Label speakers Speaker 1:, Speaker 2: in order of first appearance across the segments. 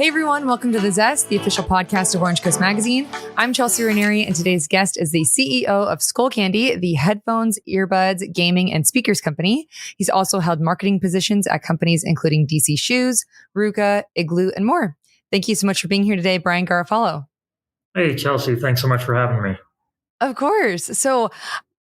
Speaker 1: Hey everyone, welcome to The Zest, the official podcast of Orange Coast Magazine. I'm Chelsea Ranieri, and today's guest is the CEO of Skullcandy, the headphones, earbuds, gaming, and speakers company. He's also held marketing positions at companies including DC Shoes, RVCA, Igloo, and more. Thank you so much for being here today, Brian Garofalow.
Speaker 2: Hey, Chelsea, thanks so much for having me.
Speaker 1: Of course. So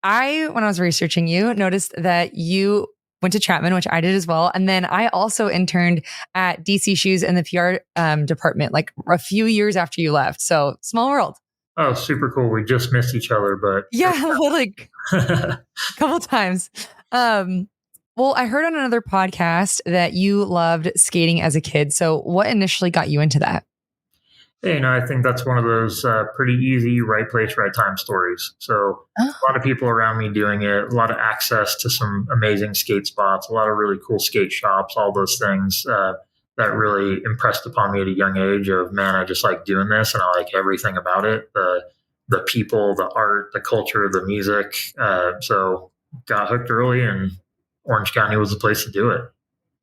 Speaker 1: when I was researching you, noticed that you went to Chapman, which I did as well. And then I also interned at DC Shoes in the PR department, like a few years after you left. So small world.
Speaker 2: Oh, super cool. We just missed each other, but
Speaker 1: yeah, like a couple times. Well, I heard on another podcast that you loved skating as a kid. So what initially got you into that?
Speaker 2: Hey, I think that's one of those pretty easy right place, right time stories. So a lot of people around me doing it, a lot of access to some amazing skate spots, a lot of really cool skate shops, all those things that really impressed upon me at a young age of, man, I just like doing this and I like everything about it. The people, the art, the culture, the music. So got hooked early, and Orange County was the place to do it.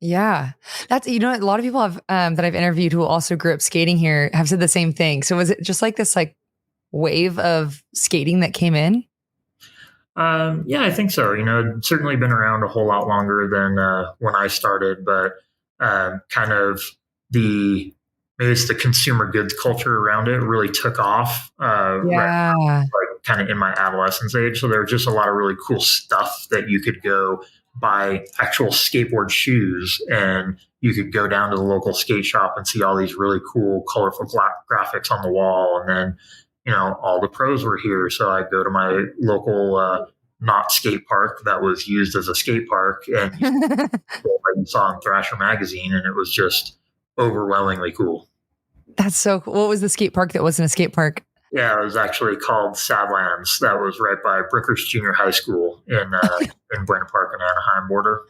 Speaker 1: Yeah, that's, a lot of people have that I've interviewed who also grew up skating here have said the same thing. So was it just like this wave of skating that came in?
Speaker 2: Yeah, I think so. It's certainly been around a whole lot longer than when I started, but kind of maybe it's the consumer goods culture around it really took off. Right, kind of in my adolescence age. So there was just a lot of really cool stuff that you could go buy actual skateboard shoes, and you could go down to the local skate shop and see all these really cool, colorful graphics on the wall. And then, all the pros were here. So I'd go to my local not skate park that was used as a skate park, and you saw in Thrasher magazine, and it was just overwhelmingly cool.
Speaker 1: That's so cool. What was the skate park that wasn't a skate park?
Speaker 2: Yeah, it was actually called Sadlands. That was right by Brookhurst Junior High School in Buena Park and Anaheim border.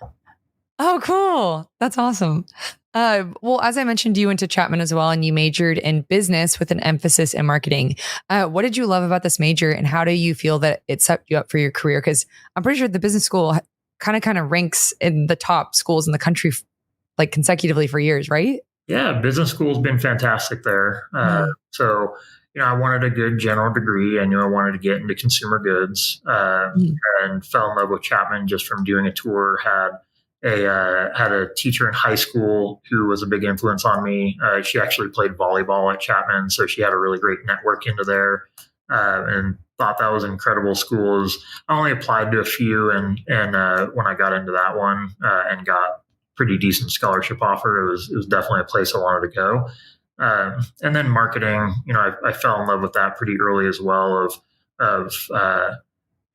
Speaker 1: Oh, cool. That's awesome. Well, as I mentioned, you went to Chapman as well, and you majored in business with an emphasis in marketing. What did you love about this major, and how do you feel that it set you up for your career? Because I'm pretty sure the business school kind of ranks in the top schools in the country, like consecutively for years, right?
Speaker 2: Yeah, business school's been fantastic there. So, I wanted a good general degree. I knew I wanted to get into consumer goods, and fell in love with Chapman just from doing a tour. Had a teacher in high school who was a big influence on me. She actually played volleyball at Chapman, so she had a really great network into there, and thought that was incredible schools. I only applied to a few, and when I got into that one and got pretty decent scholarship offer, it was definitely a place I wanted to go. And then marketing, I fell in love with that pretty early as well, of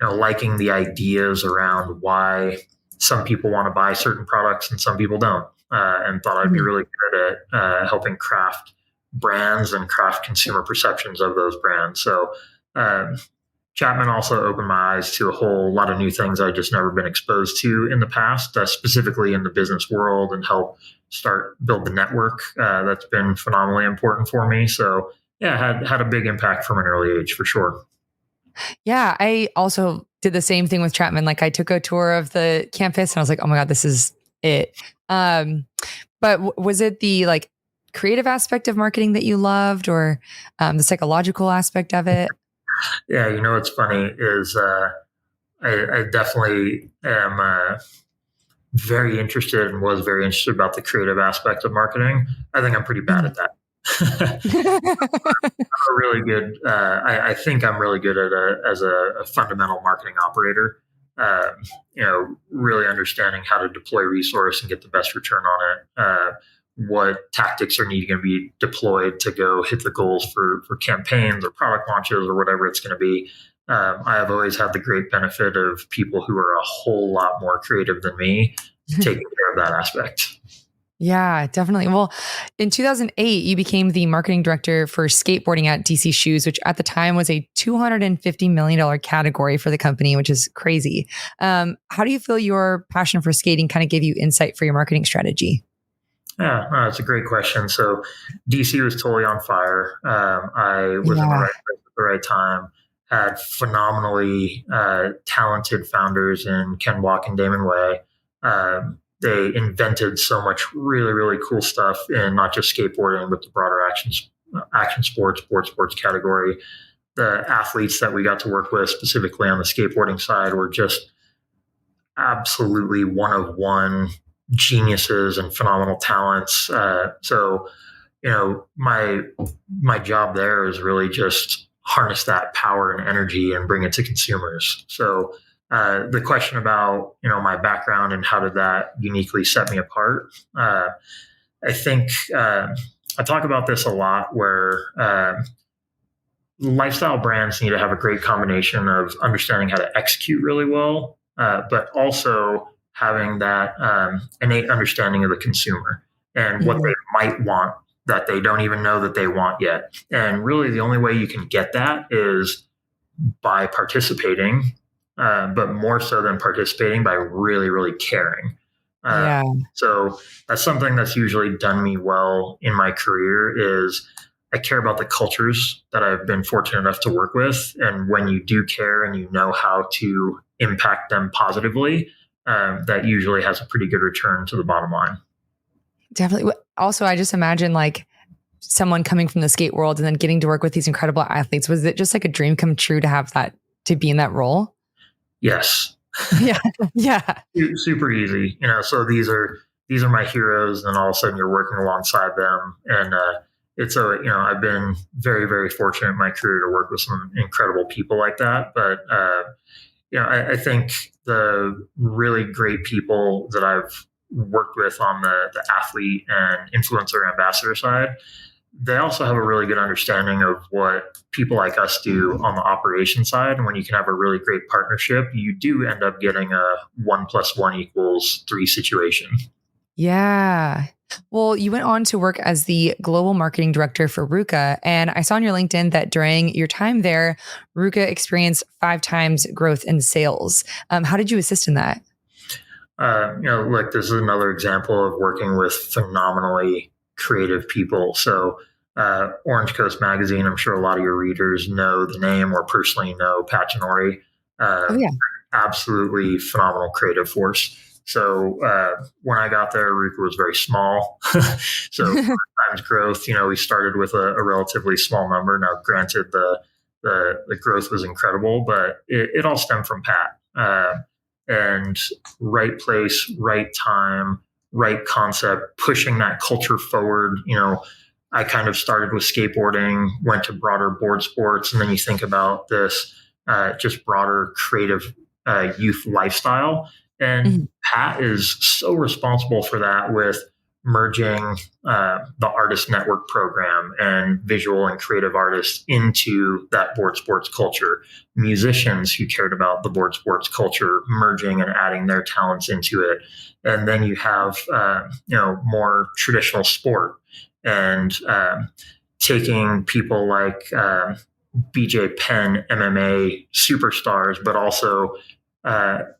Speaker 2: liking the ideas around why some people want to buy certain products and some people don't, and thought I'd be really good at helping craft brands and craft consumer perceptions of those brands. So Chapman also opened my eyes to a whole lot of new things I'd just never been exposed to in the past, specifically in the business world, and help build the network. That's been phenomenally important for me. So yeah, had a big impact from an early age for sure.
Speaker 1: Yeah, I also did the same thing with Chapman. Like, I took a tour of the campus and I was like, oh my God, this is it. But was it the creative aspect of marketing that you loved, or the psychological aspect of it?
Speaker 2: Yeah, what's funny is I definitely am very interested and was very interested about the creative aspect of marketing. I think I'm pretty bad at that. I'm really good. I think I'm really good at as a fundamental marketing operator. Really understanding how to deploy resource and get the best return on it. What tactics are needing to be deployed to go hit the goals for campaigns or product launches or whatever it's going to be. I have always had the great benefit of people who are a whole lot more creative than me taking care of that aspect.
Speaker 1: Yeah, definitely. Well, in 2008, you became the marketing director for skateboarding at DC Shoes, which at the time was a $250 million category for the company, which is crazy. How do you feel your passion for skating kind of gave you insight for your marketing strategy?
Speaker 2: Yeah, that's a great question. So DC was totally on fire. I was in the right place at the right time, had phenomenally talented founders in Ken Block and Damon Way. they invented so much really, really cool stuff in not just skateboarding, but the broader action sports category. The athletes that we got to work with, specifically on the skateboarding side, were just absolutely one of one geniuses and phenomenal talents. So, my job there is really just harness that power and energy and bring it to consumers. So, the question about my background and how did that uniquely set me apart, I think I talk about this a lot, where lifestyle brands need to have a great combination of understanding how to execute really well, but also having that innate understanding of the consumer and what they might want that they don't even know that they want yet. And really, the only way you can get that is by participating, but more so than participating, by really, really caring.
Speaker 1: Yeah.
Speaker 2: So that's something that's usually done me well in my career is I care about the cultures that I've been fortunate enough to work with. And when you do care and you know how to impact them positively, that usually has a pretty good return to the bottom line.
Speaker 1: Definitely. Also, I just imagine like someone coming from the skate world and then getting to work with these incredible athletes. Was it just like a dream come true to have that, to be in that role?
Speaker 2: Yes.
Speaker 1: Yeah. Yeah.
Speaker 2: Super easy. So these are my heroes, and all of a sudden you're working alongside them. And I've been very, very fortunate in my career to work with some incredible people like that. But I think the really great people that I've worked with on the athlete and influencer ambassador side, they also have a really good understanding of what people like us do on the operation side. And when you can have a really great partnership, you do end up getting a 1 + 1 = 3 situation.
Speaker 1: Yeah. Well, you went on to work as the global marketing director for RVCA. And I saw on your LinkedIn that during your time there, RVCA experienced 5 times growth in sales. How did you assist in that?
Speaker 2: Look, this is another example of working with phenomenally creative people. So, Orange Coast Magazine, I'm sure a lot of your readers know the name or personally know Pat Genori.
Speaker 1: Oh, yeah.
Speaker 2: Absolutely phenomenal creative force. So, when I got there, RVCA was very small. So, times growth, we started with a relatively small number. Now, granted, the growth was incredible, but it all stemmed from Pat. And right place, right time, right concept, pushing that culture forward. I kind of started with skateboarding, went to broader board sports, and then you think about this just broader creative youth lifestyle. And Pat is so responsible for that, with merging the Artist Network program and visual and creative artists into that board sports culture. Musicians who cared about the board sports culture, merging and adding their talents into it. And then you have, more traditional sport and taking people like BJ Penn, MMA superstars, but also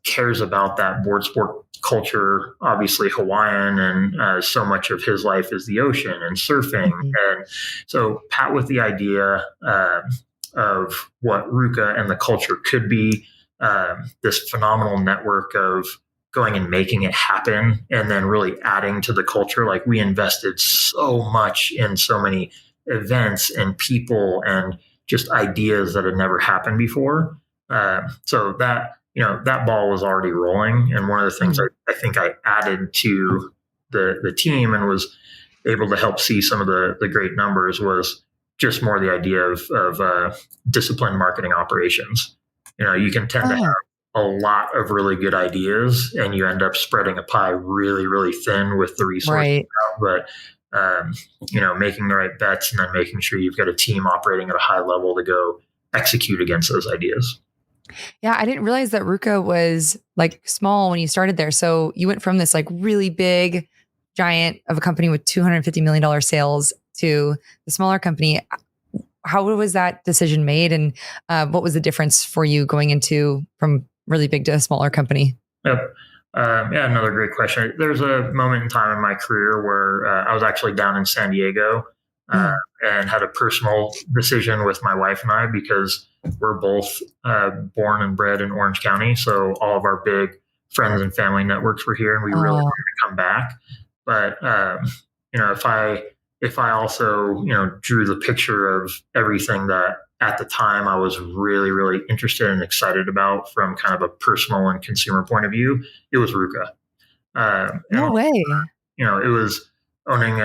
Speaker 2: cares about that board sport culture, obviously Hawaiian, and so much of his life is the ocean and surfing. And so Pat, with the idea of what RVCA and the culture could be, this phenomenal network of going and making it happen, and then really adding to the culture. Like, we invested so much in so many events and people and just ideas that had never happened before. So that ball was already rolling. And one of the things I think I added to the team and was able to help see some of the great numbers was just more the idea of disciplined marketing operations. You can tend to have a lot of really good ideas, and you end up spreading a pie really, really thin with the resources. Right. But making the right bets, and then making sure you've got a team operating at a high level to go execute against those ideas.
Speaker 1: Yeah, I didn't realize that RVCA was like small when you started there. So you went from this like really big giant of a company with $250 million sales to the smaller company. How was that decision made? And what was the difference for you going into from really big to a smaller company?
Speaker 2: Yep. Another great question. There's a moment in time in my career where I was actually down in San Diego and had a personal decision with my wife and I, because we're both born and bred in Orange County. So all of our big friends and family networks were here, and we really wanted
Speaker 1: Oh,
Speaker 2: to come back. But if I also drew the picture of everything that at the time I was really really interested and excited about from kind of a personal and consumer point of view, it was Ruka. And
Speaker 1: no way.
Speaker 2: it was owning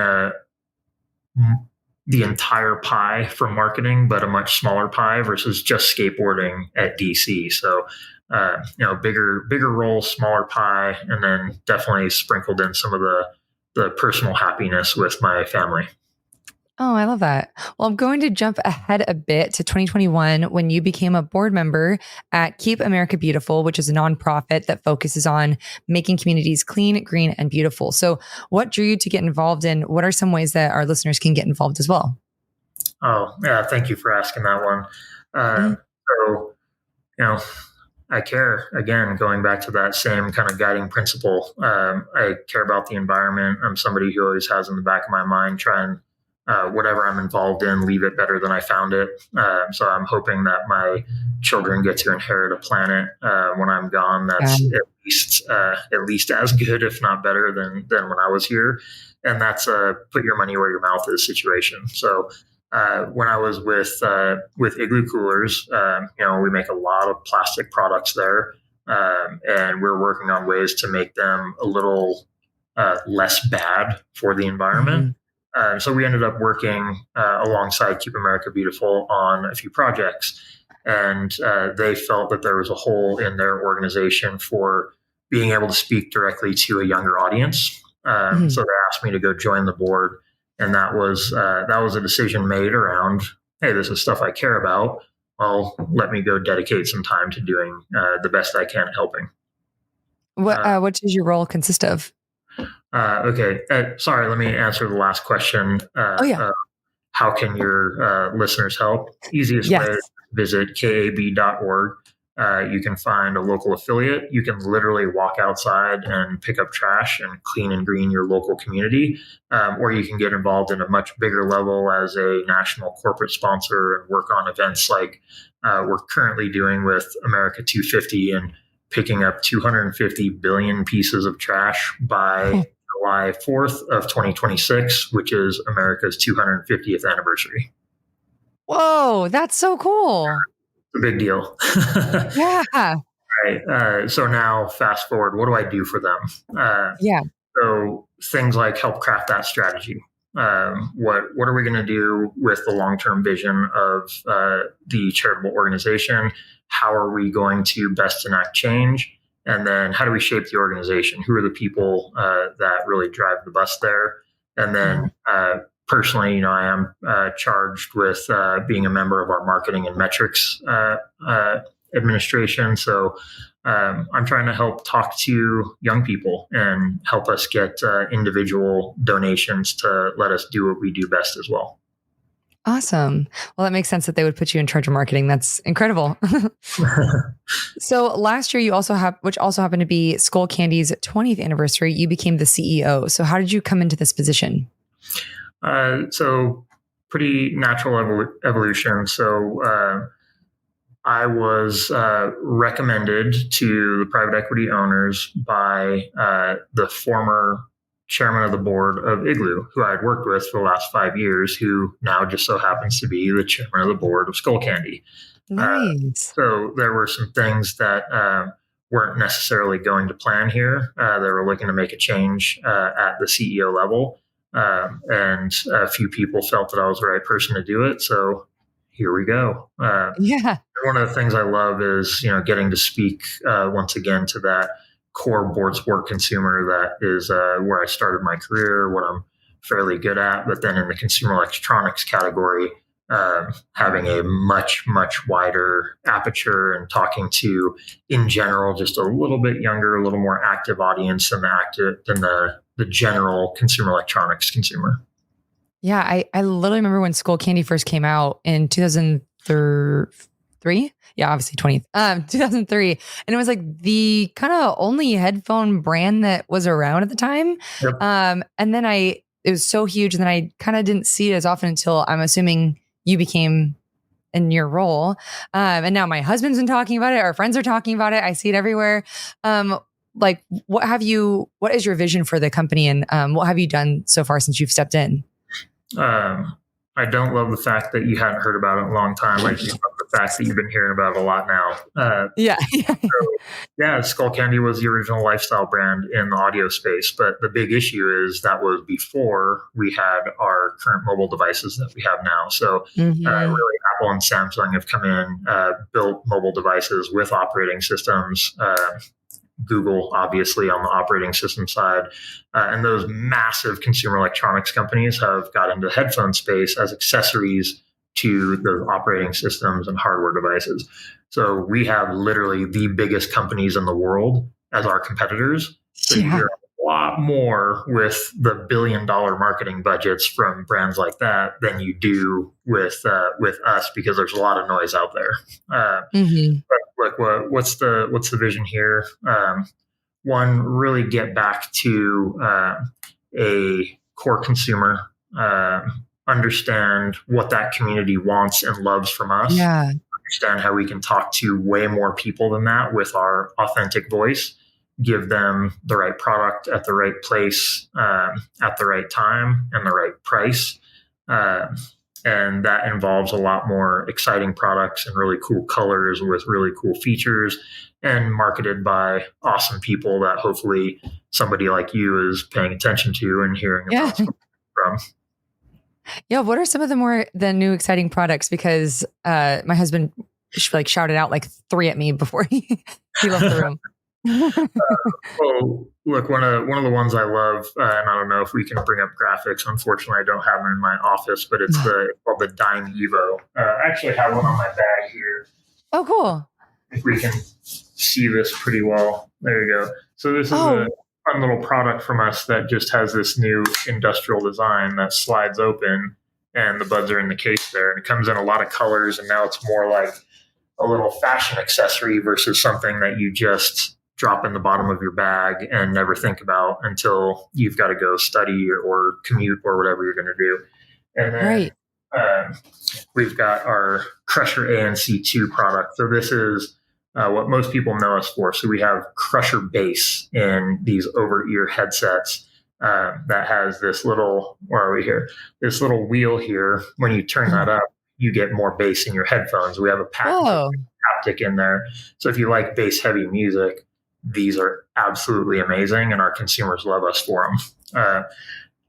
Speaker 2: the entire pie for marketing, but a much smaller pie versus just skateboarding at DC. So, bigger role, smaller pie, and then definitely sprinkled in some of the personal happiness with my family.
Speaker 1: Oh, I love that. Well, I'm going to jump ahead a bit to 2021 when you became a board member at Keep America Beautiful, which is a nonprofit that focuses on making communities clean, green, and beautiful. So, what drew you to get involved in? What are some ways that our listeners can get involved as well?
Speaker 2: Oh, yeah. Thank you for asking that one.
Speaker 1: Mhm.
Speaker 2: So, you know, I care, again, going back to that same kind of guiding principle. I care about the environment. I'm somebody who always has in the back of my mind, try and whatever I'm involved in, leave it better than I found it. So I'm hoping that my children get to inherit a planet when I'm gone
Speaker 1: Yeah.
Speaker 2: that's at least as good, if not better, than when I was here. And that's a put your money where your mouth is situation. So when I was with Igloo coolers, we make a lot of plastic products there, and we're working on ways to make them a little less bad for the environment.
Speaker 1: Mhm.
Speaker 2: So we ended up working alongside Keep America Beautiful on a few projects, and they felt that there was a hole in their organization for being able to speak directly to a younger audience. So
Speaker 1: Mhm.
Speaker 2: they asked me to go join the board, and that was a decision made around, hey, this is stuff I care about. Well, let me go dedicate some time to doing the best I can at helping. Uh,
Speaker 1: What does your role consist of?
Speaker 2: okay, sorry. Let me answer the last question.
Speaker 1: Oh yeah.
Speaker 2: How can your listeners help? Easiest way is
Speaker 1: Yes.
Speaker 2: visit kab.org. You can find a local affiliate. You can literally walk outside and pick up trash and clean and green your local community. Or you can get involved in a much bigger level as a national corporate sponsor and work on events like we're currently doing with America 250 and picking up 250 billion pieces of trash by July 4th of 2026, which is America's 250th anniversary.
Speaker 1: Whoa, that's so cool.
Speaker 2: It's a big deal.
Speaker 1: Yeah.
Speaker 2: Right. So now, fast forward, what do I do for them?
Speaker 1: Yeah.
Speaker 2: So things like help craft that strategy. What are we going to do with the long term vision of the charitable organization? How are we going to best enact change? And then how do we shape the organization? Who are the people that really drive the bus there? And then
Speaker 1: Mhm.
Speaker 2: personally, I am charged with being a member of our marketing and metrics administration. So I'm trying to help talk to young people and help us get individual donations to let us do what we do best as well.
Speaker 1: Awesome. Well, that makes sense that they would put you in charge of marketing. That's incredible. So last year, you also have, which also happened to be Skullcandy's 20th anniversary, you became the CEO. So how did you come into this position?
Speaker 2: So pretty natural evolution. So I was recommended to the private equity owners by the former chairman of the board of Igloo, who I had worked with for the last 5 years, who now just so happens to be the chairman of the board of Skullcandy.
Speaker 1: Nice.
Speaker 2: So there were some things that weren't necessarily going to plan here. They were looking to make a change at the CEO level. And a few people felt that I was the right person to do it. So here we go.
Speaker 1: Yeah.
Speaker 2: One of the things I love is, getting to speak once again to that core board sport consumer that is where I started my career, what I'm fairly good at, but then in the consumer electronics category, having a much, much wider aperture and talking to, in general, just a little bit younger, a little more active audience than the general consumer electronics consumer.
Speaker 1: Yeah. I literally remember when Skullcandy first came out in 2003. Yeah, obviously 2003. And it was like the kind of only headphone brand that was around at the time.
Speaker 2: Yep.
Speaker 1: And then it was so huge. And then I kind of didn't see it as often until I'm assuming you became in your role. And now my husband's been talking about it. Our friends are talking about it. I see it everywhere. Um, like, what is your vision for the company, and what have you done so far since you've stepped in?
Speaker 2: I don't love the fact that you hadn't heard about it in a long time. I do love the fact that you've been hearing about it a lot now.
Speaker 1: Yeah.
Speaker 2: Yeah, Skullcandy was the original lifestyle brand in the audio space, but the big issue is that was before we had our current mobile devices that we have now. So really, Apple and Samsung have come in, built mobile devices with operating systems. Google, obviously, on the operating system side. And those massive consumer electronics companies have got into the headphone space as accessories to the operating systems and hardware devices. So we have literally the biggest companies in the world as our competitors. So you hear a lot more with the billion-dollar marketing budgets from brands like that than you do with us, because there's a lot of noise out there. But what's the vision here? One, really get back to a core consumer, understand what that community wants and loves from us.
Speaker 1: Yeah.
Speaker 2: Understand how we can talk to way more people than that with our authentic voice. Give them the right product at the right place, at the right time, and the right price. And that involves a lot more exciting products and really cool colors with really cool features, and marketed by awesome people that hopefully somebody like you is paying attention to and hearing about from.
Speaker 1: Yeah. What are some of the new exciting products? Because my husband shouted out like 3 at me before he left the room.
Speaker 2: Well, look, one of the ones I love, and I don't know if we can bring up graphics. Unfortunately, I don't have them in my office, but it's called the Dime Evo. I actually have one on my bag here.
Speaker 1: Oh, cool!
Speaker 2: If we can see this pretty well, there you go. So this is a fun little product from us that just has this new industrial design that slides open, and the buds are in the case there, and it comes in a lot of colors. And now it's more like a little fashion accessory versus something that you just drop in the bottom of your bag and never think about until you've got to go study or commute or whatever you're going to do. And then we've got our Crusher ANC2 product. So this is what most people know us for. So we have Crusher bass in these over-ear headsets that has this little, where are we here? This little wheel here. When you turn that up, you get more bass in your headphones. We have a haptic in there. So if you like bass-heavy music, these are absolutely amazing, and our consumers love us for them.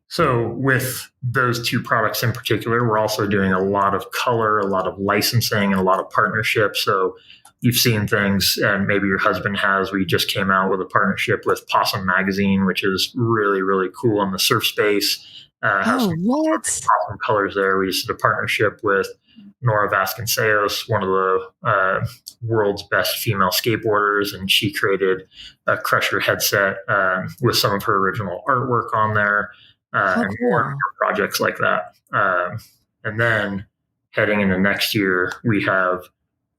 Speaker 2: So with those 2 products in particular, we're also doing a lot of color, a lot of licensing, and a lot of partnerships. So you've seen things, and maybe your husband has. We just came out with a partnership with Possum Magazine, which is really, really cool in the surf space. Has some awesome colors there. We just did a partnership with Nora Vasconcelos, one of the world's best female skateboarders, and she created a Crusher headset with some of her original artwork on there, and more projects like that. And then heading into next year, we have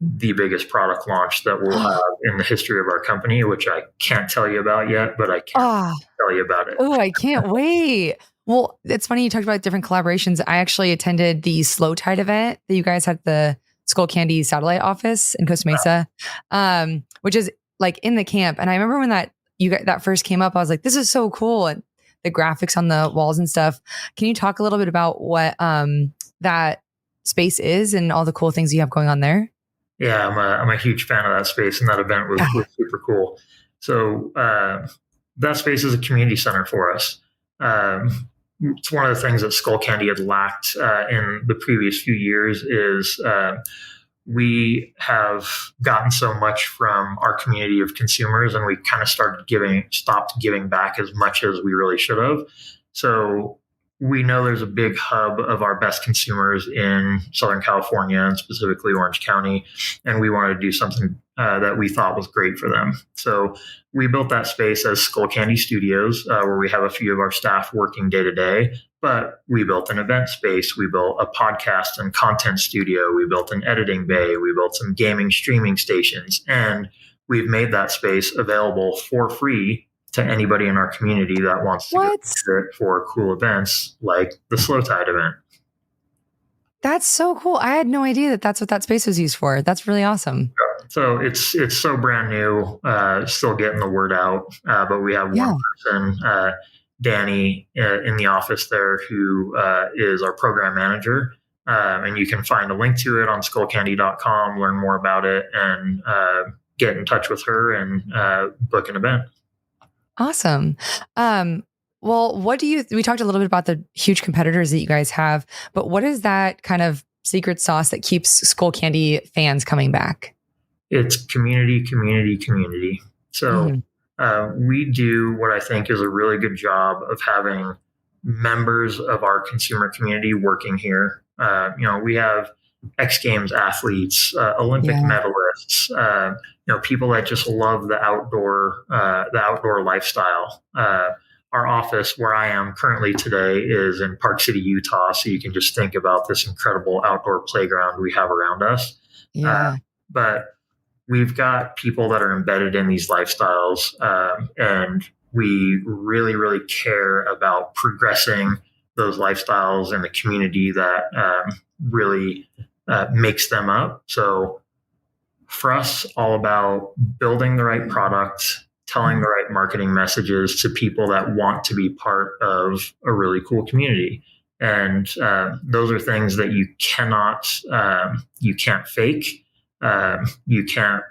Speaker 2: the biggest product launch that we'll have in the history of our company, which I can't tell you about yet, but I can tell you about it.
Speaker 1: Oh, I can't wait. Well, it's funny you talked about different collaborations. I actually attended the Slow Tide event that you guys had at the Skullcandy satellite office in Costa Mesa, which is like in the camp. And I remember when that first came up, I was like, this is so cool. And the graphics on the walls and stuff. Can you talk a little bit about what that space is and all the cool things you have going on there?
Speaker 2: Yeah, I'm a huge fan of that space, and that event was super cool. So that space is a community center for us. It's one of the things that Skullcandy had lacked in the previous few years is we have gotten so much from our community of consumers, and we kind of stopped giving back as much as we really should have. So we know there's a big hub of our best consumers in Southern California, and specifically Orange County, and we wanted to do something that we thought was great for them. So we built that space as Skullcandy Studios, where we have a few of our staff working day to day. But we built an event space. We built a podcast and content studio. We built an editing bay. We built some gaming streaming stations. And we've made that space available for free to anybody in our community that wants to go it for cool events like the Slow Tide event.
Speaker 1: That's so cool. I had no idea that that's what that space was used for. That's really awesome.
Speaker 2: So it's so brand new, still getting the word out. But we have one
Speaker 1: Yeah.
Speaker 2: person, Danny, in the office there who is our program manager. And you can find a link to it on skullcandy.com, learn more about it, and get in touch with her and book an event.
Speaker 1: Awesome. Well, we talked a little bit about the huge competitors that you guys have, but what is that kind of secret sauce that keeps Skullcandy fans coming back?
Speaker 2: It's community, community, community. So
Speaker 1: Mhm.
Speaker 2: we do what I think is a really good job of having members of our consumer community working here. We have X Games athletes, Olympic
Speaker 1: Yeah.
Speaker 2: medalists, people that just love the outdoor lifestyle. Our office, where I am currently today, is in Park City, Utah. So you can just think about this incredible outdoor playground we have around us.
Speaker 1: Yeah.
Speaker 2: But we've got people that are embedded in these lifestyles, and we really, really care about progressing those lifestyles in the community that really makes them up. So for us, all about building the right product, telling the right marketing messages to people that want to be part of a really cool community. And those are things that you can't fake. You can't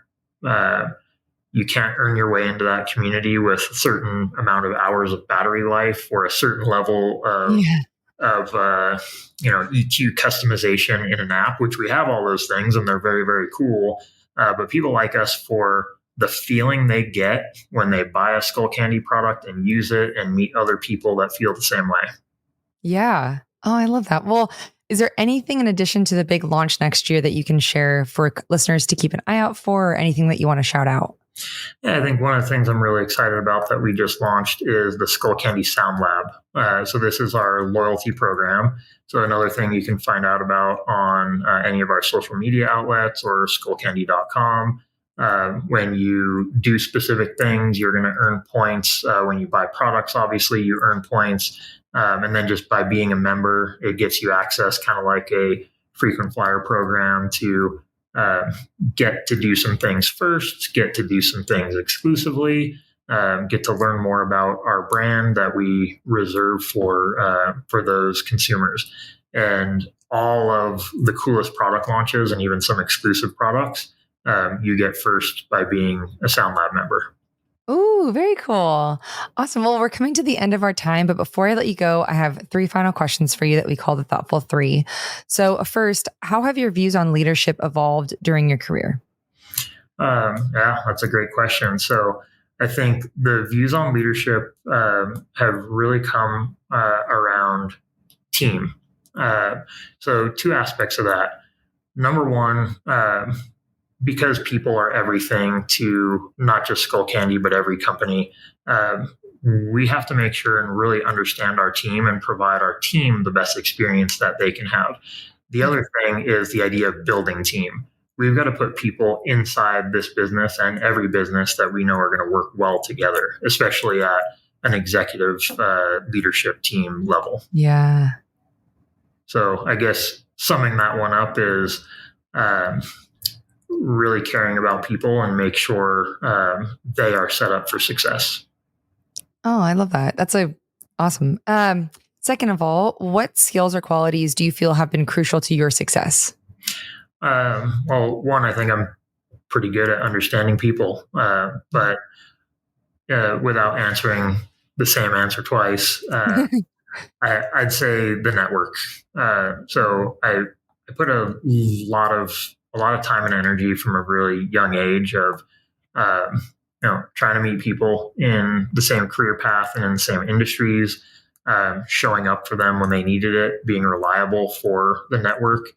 Speaker 2: you can't earn your way into that community with a certain amount of hours of battery life or a certain level of
Speaker 1: Yeah.
Speaker 2: EQ customization in an app, which we have all those things and they're very, very cool. But people like us for the feeling they get when they buy a Skullcandy product and use it and meet other people that feel the same way.
Speaker 1: Yeah. Oh, I love that. Well, is there anything in addition to the big launch next year that you can share for listeners to keep an eye out for, or anything that you want to shout out?
Speaker 2: Yeah, I think one of the things I'm really excited about that we just launched is the Skullcandy Sound Lab. So this is our loyalty program. So another thing you can find out about on any of our social media outlets or skullcandy.com. When you do specific things, you're going to earn points. When you buy products, obviously, you earn points. And then just by being a member, it gets you access, kind of like a frequent flyer program, to get to do some things first, get to do some things exclusively, get to learn more about our brand that we reserve for those consumers, and all of the coolest product launches and even some exclusive products you get first by being a Sound Lab member.
Speaker 1: Ooh, very cool. Awesome. Well, we're coming to the end of our time, but before I let you go, I have three final questions for you that we call the Thoughtful Three. So, first, how have your views on leadership evolved during your career?
Speaker 2: Yeah, that's a great question. So, I think the views on leadership have really come around team. So, two aspects of that. Number one, because people are everything to not just Skullcandy, but every company, we have to make sure and really understand our team and provide our team the best experience that they can have. The other thing is the idea of building team. We've got to put people inside this business and every business that we know are going to work well together, especially at an executive leadership team level.
Speaker 1: Yeah.
Speaker 2: So I guess summing that one up is really caring about people and make sure they are set up for success.
Speaker 1: Oh, I love that. That's awesome. Second of all, what skills or qualities do you feel have been crucial to your success?
Speaker 2: Well, one, I think I'm pretty good at understanding people, but without answering the same answer twice, I'd say the network. So I put a lot of time and energy from a really young age of trying to meet people in the same career path and in the same industries, showing up for them when they needed it, being reliable for the network,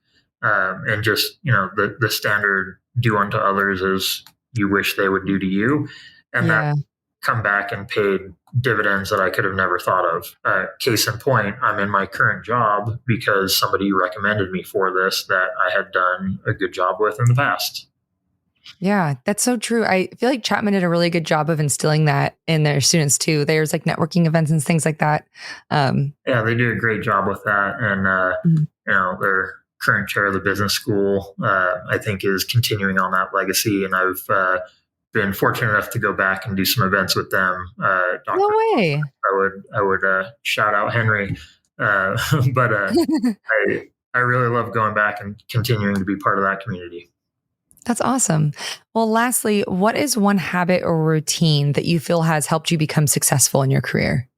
Speaker 2: and just the standard do unto others as you wish they would do to you, and
Speaker 1: Yeah.
Speaker 2: that come back and paid dividends that I could have never thought of. Case in point, I'm in my current job because somebody recommended me for this that I had done a good job with in the past.
Speaker 1: Yeah, that's so true. I feel like Chapman did a really good job of instilling that in their students too. There's like networking events and things like that.
Speaker 2: Yeah, they do a great job with that, and
Speaker 1: Mhm.
Speaker 2: current chair of the business school, I think is continuing on that legacy. And I've been fortunate enough to go back and do some events with them.
Speaker 1: No way.
Speaker 2: I would shout out Henry, but I really love going back and continuing to be part of that community.
Speaker 1: That's awesome. Well, lastly, what is one habit or routine that you feel has helped you become successful in your career?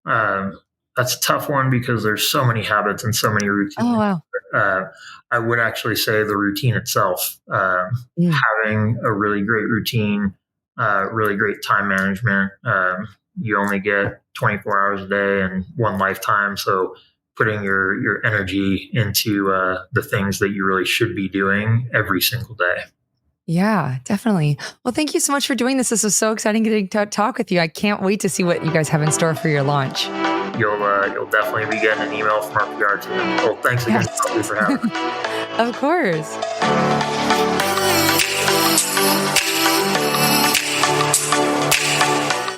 Speaker 2: That's a tough one because there's so many habits and so many routines.
Speaker 1: Oh, wow.
Speaker 2: I would actually say the routine itself, having a really great routine, really great time management. You only get 24 hours a day and one lifetime. So putting your energy into the things that you really should be doing every single day.
Speaker 1: Yeah, definitely. Well, thank you so much for doing this. This was so exciting getting to talk with you. I can't wait to see what you guys have in store for your launch.
Speaker 2: You'll definitely be getting an email from our PR team. Well, thanks again
Speaker 1: Yes.
Speaker 2: for having me.
Speaker 1: Of course.